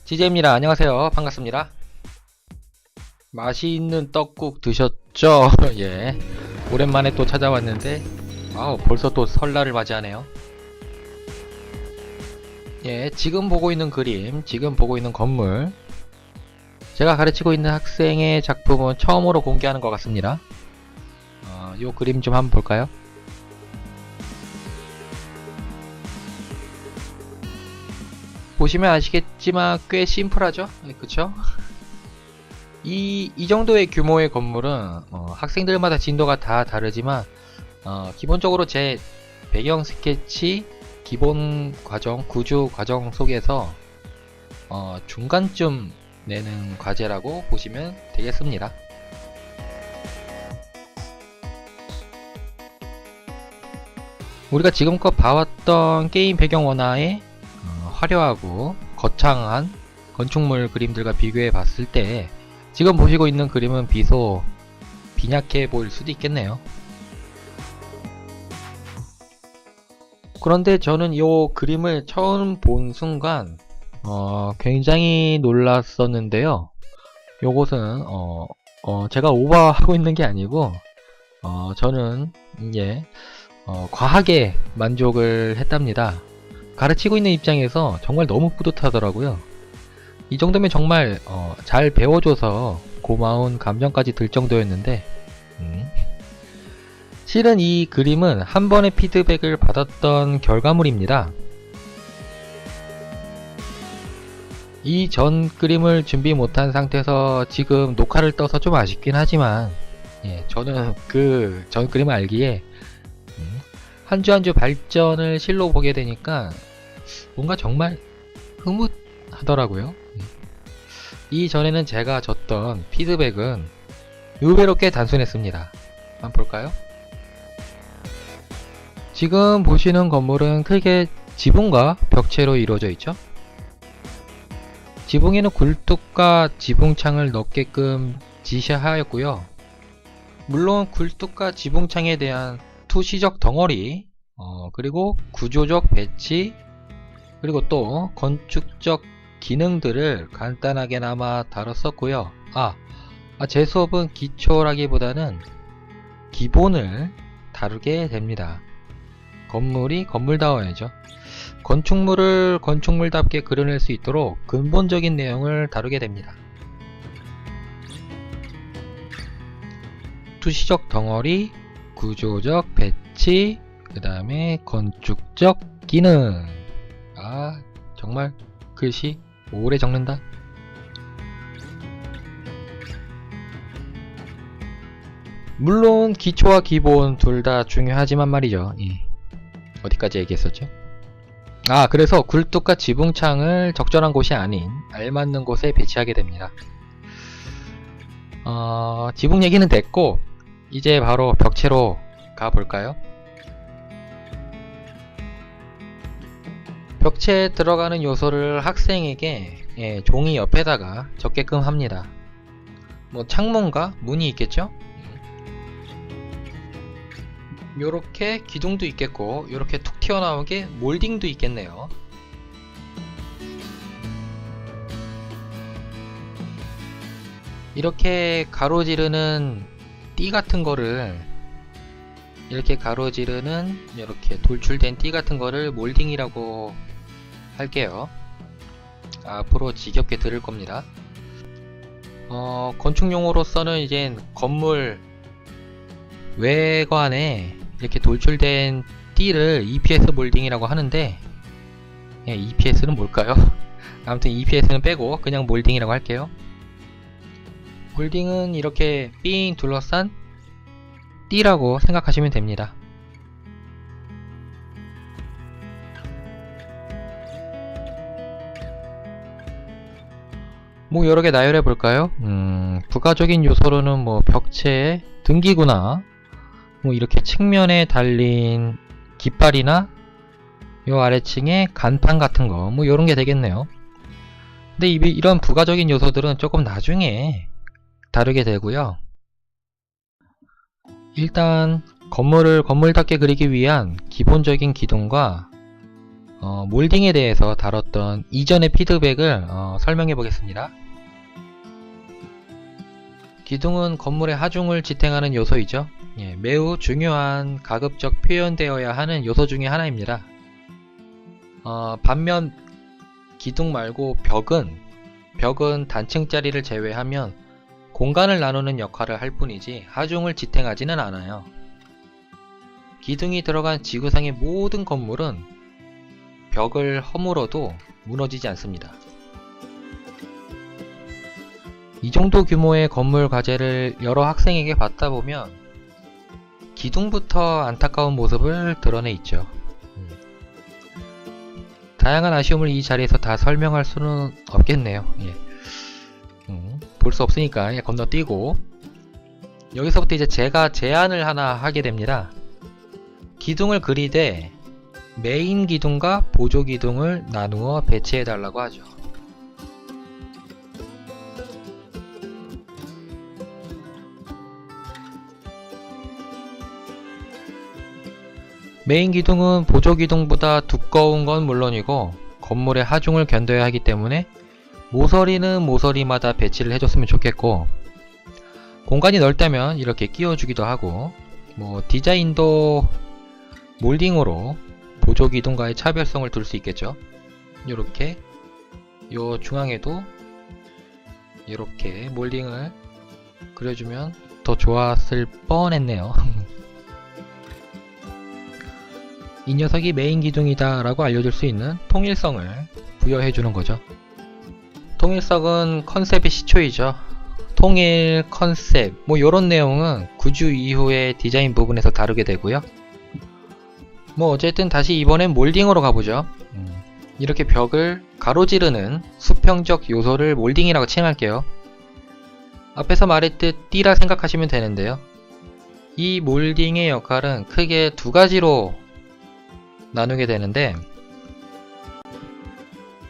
지제입니다. 안녕하세요. 반갑습니다. 맛있는 떡국 드셨죠? 예. 오랜만에 또 찾아왔는데, 벌써 또 설날을 맞이하네요. 예, 지금 보고 있는 그림, 지금 보고 있는 건물, 제가 가르치고 있는 학생의 작품은 처음으로 공개하는 것 같습니다. 요 그림 좀 한번 볼까요? 보시면 아시겠지만 꽤 심플하죠? 그쵸? 이 정도의 규모의 건물은 학생들마다 진도가 다 다르지만 기본적으로 제 배경 스케치 기본 과정, 구조 과정 속에서 중간쯤 내는 과제라고 보시면 되겠습니다. 우리가 지금껏 봐왔던 게임 배경 원화의 화려하고 거창한 건축물 그림들과 비교해 봤을 때 지금 보시고 있는 그림은 비소 빈약해 보일 수도 있겠네요. 그런데 저는 이 그림을 처음 본 순간 굉장히 놀랐었는데요. 요것은 제가 오버하고 있는 게 아니고 저는 과하게 만족을 했답니다. 가르치고 있는 입장에서 정말 너무 뿌듯하더라고요. 이 정도면 정말 잘 배워줘서 고마운 감정까지 들 정도였는데 실은 이 그림은 한 번의 피드백을 받았던 결과물입니다. 이 전 그림을 준비 못한 상태에서 지금 녹화를 떠서 좀 아쉽긴 하지만 저는 그 전 그림을 알기에 한 주 한 주 발전을 실로 보게 되니까 뭔가 정말 흐뭇하더라고요. 이전에는 제가 줬던 피드백은 의외로 꽤 단순했습니다. 한번 볼까요? 지금 보시는 건물은 크게 지붕과 벽체로 이루어져 있죠. 지붕에는 굴뚝과 지붕창을 넣게끔 지시하였고요. 물론 굴뚝과 지붕창에 대한 투시적 덩어리, 그리고 구조적 배치, 그리고 또 건축적 기능들을 간단하게나마 다뤘었고요. 제 수업은 기초라기보다는 기본을 다루게 됩니다. 건물이 건물다워야죠. 건축물을 건축물답게 그려낼 수 있도록 근본적인 내용을 다루게 됩니다. 투시적 덩어리, 구조적 배치, 그 다음에 건축적 기능. 정말 글씨 오래 적는다. 물론 기초와 기본 둘 다 중요하지만 말이죠. 어디까지 얘기했었죠? 그래서 굴뚝과 지붕창을 적절한 곳이 아닌 알맞는 곳에 배치하게 됩니다. 지붕 얘기는 됐고 이제 바로 벽체로 가볼까요? 벽체에 들어가는 요소를 학생에게 종이 옆에다가 적게끔 합니다. 창문과 문이 있겠죠? 요렇게 기둥도 있겠고 요렇게 툭 튀어나오게 몰딩도 있겠네요. 이렇게 가로지르는 띠 같은 거를 이렇게 가로지르는 이렇게 돌출된 띠 같은 거를 몰딩이라고 할게요. 앞으로 지겹게 들을 겁니다. 건축용어로서는 이제 건물 외관에 이렇게 돌출된 띠를 EPS 몰딩이라고 하는데 EPS는 뭘까요? 아무튼 EPS는 빼고 그냥 몰딩이라고 할게요. 몰딩은 이렇게 삥 둘러싼 띠라고 생각하시면 됩니다. 여러개 나열해 볼까요? 부가적인 요소로는 벽체의 등기구나, 이렇게 측면에 달린 깃발이나 요 아래층에 간판 같은 거 요런게 되겠네요. 근데 이런 부가적인 요소들은 조금 나중에 다루게 되고요. 일단 건물을 건물답게 그리기 위한 기본적인 기둥과 몰딩에 대해서 다뤘던 이전의 피드백을 설명해 보겠습니다. 기둥은 건물의 하중을 지탱하는 요소이죠. 예, 매우 중요한 가급적 표현되어야 하는 요소 중에 하나입니다. 반면 기둥 말고 벽은 단층짜리를 제외하면 공간을 나누는 역할을 할 뿐이지 하중을 지탱하지는 않아요. 기둥이 들어간 지구상의 모든 건물은 벽을 허물어도 무너지지 않습니다. 이 정도 규모의 건물 과제를 여러 학생에게 받다 보면 기둥부터 안타까운 모습을 드러내 있죠. 다양한 아쉬움을 이 자리에서 다 설명할 수는 없겠네요. 예. 볼 수 없으니까 건너뛰고, 여기서부터 이제 제가 제안을 하나 하게 됩니다. 기둥을 그리되 메인 기둥과 보조 기둥을 나누어 배치해 달라고 하죠. 메인 기둥은 보조 기둥보다 두꺼운 건 물론이고 건물의 하중을 견뎌야 하기 때문에 모서리는 모서리마다 배치를 해줬으면 좋겠고, 공간이 넓다면 이렇게 끼워주기도 하고, 디자인도 몰딩으로 보조 기둥과의 차별성을 둘 수 있겠죠. 요렇게 요 중앙에도 이렇게 몰딩을 그려주면 더 좋았을 뻔했네요. 이 녀석이 메인 기둥이다 라고 알려줄 수 있는 통일성을 부여해주는 거죠. 통일성은 컨셉의 시초이죠. 통일, 컨셉, 요런 내용은 구주 이후의 디자인 부분에서 다루게 되고요. 어쨌든 다시 이번엔 몰딩으로 가보죠. 이렇게 벽을 가로지르는 수평적 요소를 몰딩이라고 칭할게요. 앞에서 말했듯 띠라 생각하시면 되는데요. 이 몰딩의 역할은 크게 두 가지로 나누게 되는데,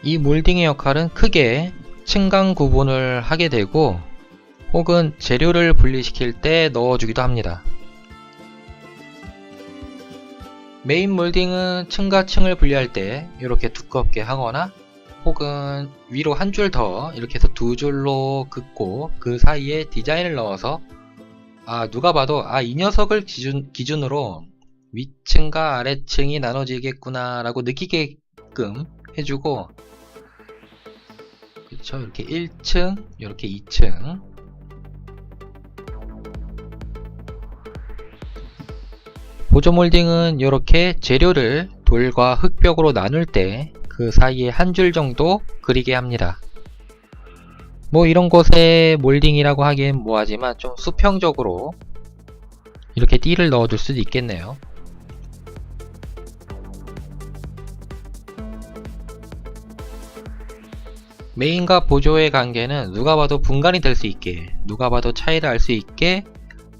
이 몰딩의 역할은 크게 층간 구분을 하게 되고 혹은 재료를 분리시킬 때 넣어주기도 합니다. 메인 몰딩은 층과 층을 분리할 때 이렇게 두껍게 하거나 혹은 위로 한 줄 더 이렇게 해서 두 줄로 긋고 그 사이에 디자인을 넣어서 누가 봐도 이 녀석을 기준으로 위층과 아래층이 나눠지겠구나 라고 느끼게끔 해주고, 그쵸, 이렇게 1층, 이렇게 2층, 보조 몰딩은 이렇게 재료를 돌과 흙벽으로 나눌 때 그 사이에 한 줄 정도 그리게 합니다. 이런 곳에 몰딩이라고 하기엔 뭐하지만 좀 수평적으로 이렇게 띠를 넣어줄 수도 있겠네요. 메인과 보조의 관계는 누가 봐도 분간이 될 수 있게, 누가 봐도 차이를 알 수 있게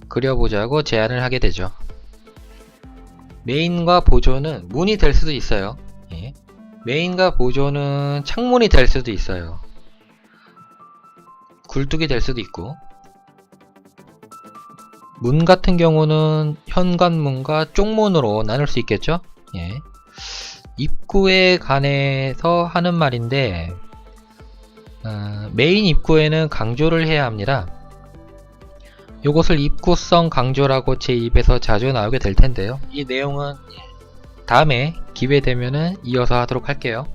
그려보자고 제안을 하게 되죠. 메인과 보조는 문이 될 수도 있어요. 예. 메인과 보조는 창문이 될 수도 있어요. 굴뚝이 될 수도 있고, 문 같은 경우는 현관문과 쪽문으로 나눌 수 있겠죠. 예. 입구에 관해서 하는 말인데, 메인 입구에는 강조를 해야 합니다. 요것을 입구성 강조라고 제 입에서 자주 나오게 될 텐데요. 이 내용은 다음에 기회 되면은 이어서 하도록 할게요.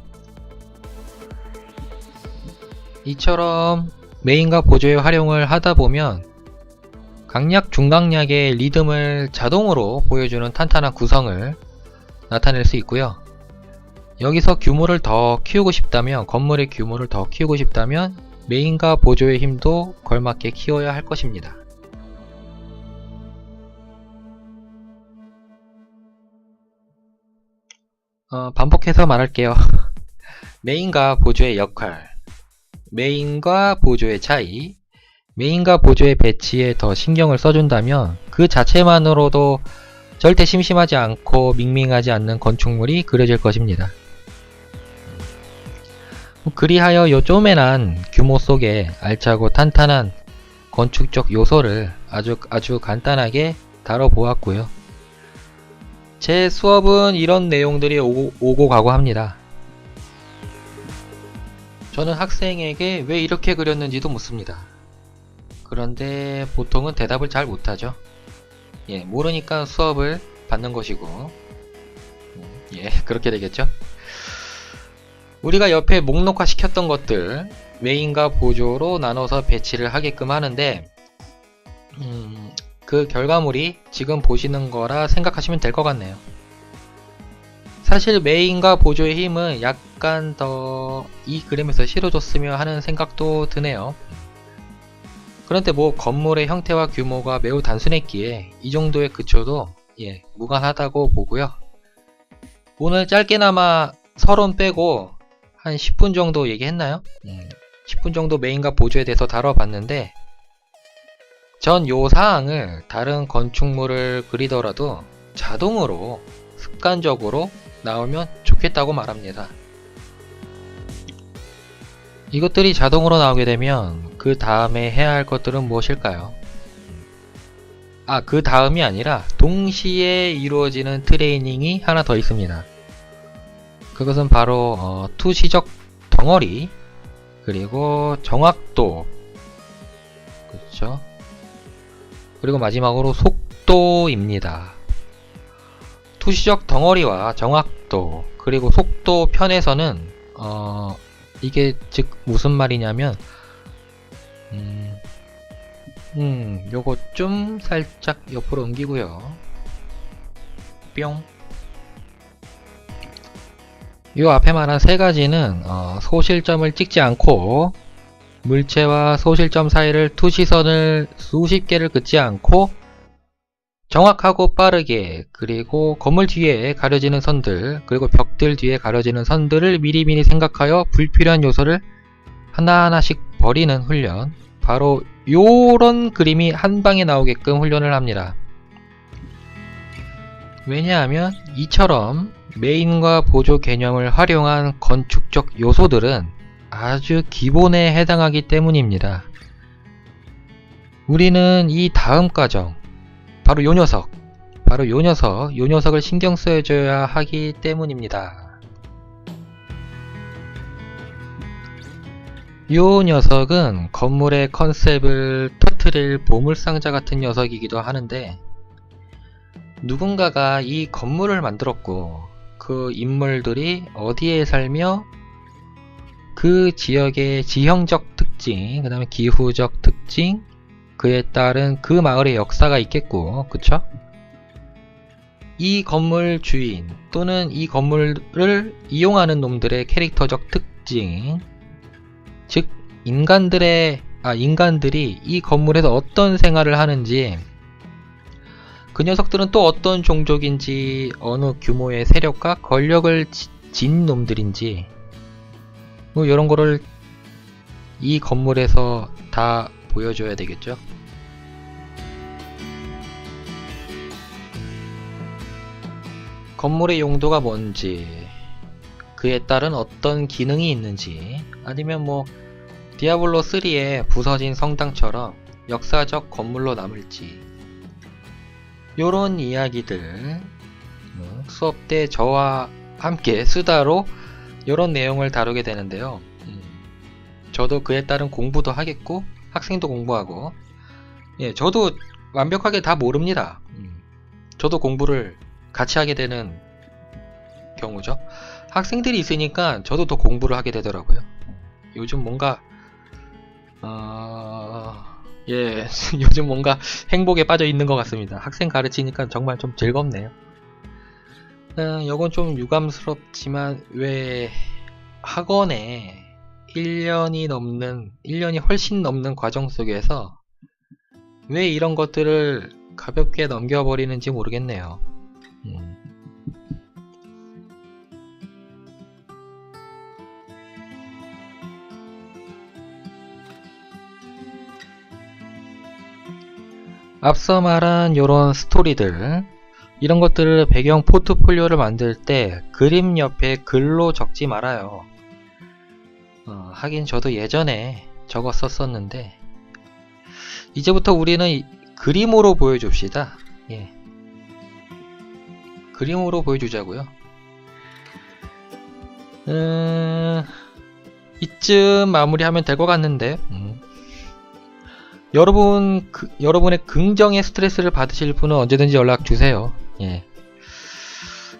이처럼 메인과 보조의 활용을 하다 보면 강약, 중강약의 리듬을 자동으로 보여주는 탄탄한 구성을 나타낼 수 있고요. 여기서 규모를 더 키우고 싶다면, 건물의 규모를 더 키우고 싶다면 메인과 보조의 힘도 걸맞게 키워야 할 것입니다. 반복해서 말할게요. 메인과 보조의 역할, 메인과 보조의 차이, 메인과 보조의 배치에 더 신경을 써준다면 그 자체만으로도 절대 심심하지 않고 밍밍하지 않는 건축물이 그려질 것입니다. 그리하여 요 쪼매난 규모 속에 알차고 탄탄한 건축적 요소를 아주 간단하게 다뤄보았고요. 제 수업은 이런 내용들이 오고 가고 합니다. 저는 학생에게 왜 이렇게 그렸는지도 묻습니다. 그런데 보통은 대답을 잘 못하죠. 예, 모르니까 수업을 받는 것이고, 예, 그렇게 되겠죠. 우리가 옆에 목록화 시켰던 것들 메인과 보조로 나눠서 배치를 하게끔 하는데, 그 결과물이 지금 보시는 거라 생각하시면 될 것 같네요. 사실 메인과 보조의 힘은 약간 더 이 그림에서 실어줬으면 하는 생각도 드네요. 그런데 뭐 건물의 형태와 규모가 매우 단순했기에 이 정도에 그쳐도 예, 무관하다고 보고요. 오늘 짧게나마 서론 빼고 한 10분 정도 얘기했나요? 10분 정도 메인과 보조에 대해서 다뤄봤는데, 전 요 사항을 다른 건축물을 그리더라도 자동으로 습관적으로 나오면 좋겠다고 말합니다. 이것들이 자동으로 나오게 되면 그 다음에 해야 할 것들은 무엇일까요? 그 다음이 아니라 동시에 이루어지는 트레이닝이 하나 더 있습니다. 그것은 바로 투시적 덩어리, 그리고 정확도, 그렇죠? 그리고 마지막으로 속도입니다. 투시적 덩어리와 정확도, 그리고 속도 편에서는 이게 즉 무슨 말이냐면 요거 좀 살짝 옆으로 옮기고요. 뿅. 요 앞에 말한 세 가지는 소실점을 찍지 않고 물체와 소실점 사이를 투시선을 수십 개를 긋지 않고 정확하고 빠르게, 그리고 건물 뒤에 가려지는 선들, 그리고 벽들 뒤에 가려지는 선들을 미리미리 생각하여 불필요한 요소를 하나하나씩 버리는 훈련, 바로 요런 그림이 한 방에 나오게끔 훈련을 합니다. 왜냐하면 이처럼 메인과 보조 개념을 활용한 건축적 요소들은 아주 기본에 해당하기 때문입니다. 우리는 이 다음 과정, 바로 요 녀석을 신경 써줘야 하기 때문입니다. 요 녀석은 건물의 컨셉을 터트릴 보물상자 같은 녀석이기도 하는데, 누군가가 이 건물을 만들었고 그 인물들이 어디에 살며 그 지역의 지형적 특징, 그 다음에 기후적 특징, 그에 따른 그 마을의 역사가 있겠고, 그쵸? 이 건물 주인 또는 이 건물을 이용하는 놈들의 캐릭터적 특징, 즉 인간들이 이 건물에서 어떤 생활을 하는지, 그 녀석들은 또 어떤 종족인지, 어느 규모의 세력과 권력을 진 놈들인지, 뭐 이런 거를 이 건물에서 다 보여줘야 되겠죠. 건물의 용도가 뭔지, 그에 따른 어떤 기능이 있는지, 아니면 뭐 디아블로 3의 부서진 성당처럼 역사적 건물로 남을지, 요런 이야기들 수업 때 저와 함께 수다로 요런 내용을 다루게 되는데요. 저도 그에 따른 공부도 하겠고 학생도 공부하고, 예, 저도 완벽하게 다 모릅니다. 저도 공부를 같이 하게 되는 경우죠. 학생들이 있으니까 저도 더 공부를 하게 되더라고요. 요즘 뭔가 예, 요즘 뭔가 행복에 빠져 있는 것 같습니다. 학생 가르치니까 정말 좀 즐겁네요. 요건 좀 유감스럽지만, 왜 학원에 1년이 훨씬 넘는 과정 속에서 왜 이런 것들을 가볍게 넘겨버리는지 모르겠네요. 앞서 말한 요런 스토리들, 이런 것들을 배경 포트폴리오를 만들 때 그림 옆에 글로 적지 말아요. 하긴 저도 예전에 적었었는데, 이제부터 우리는 그림으로 보여줍시다. 예. 그림으로 보여주자고요. 이쯤 마무리하면 될 것 같는데, 여러분의 긍정의 스트레스를 받으실 분은 언제든지 연락 주세요. 예.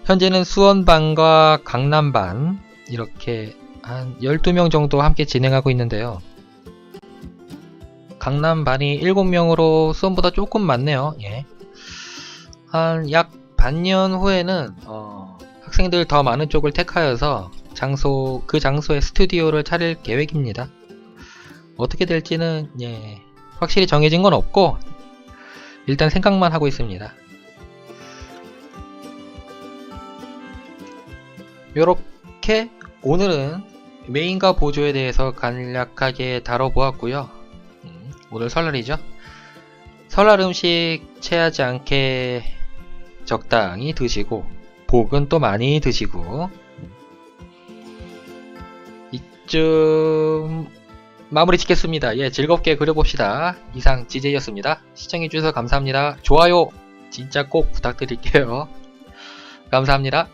현재는 수원반과 강남반 이렇게 한 12명 정도 함께 진행하고 있는데요. 강남반이 7명으로 수원보다 조금 많네요. 예. 한 약 반년 후에는 학생들 더 많은 쪽을 택하여서 그 장소에 스튜디오를 차릴 계획입니다. 어떻게 될지는 확실히 정해진 건 없고 일단 생각만 하고 있습니다. 요렇게 오늘은 메인과 보조에 대해서 간략하게 다뤄보았고요. 오늘 설날이죠. 설날 음식 체하지 않게 적당히 드시고 복은 또 많이 드시고 이쯤 마무리 짓겠습니다. 예, 즐겁게 그려봅시다. 이상 GJ였습니다. 시청해주셔서 감사합니다. 좋아요 진짜 꼭 부탁드릴게요. 감사합니다.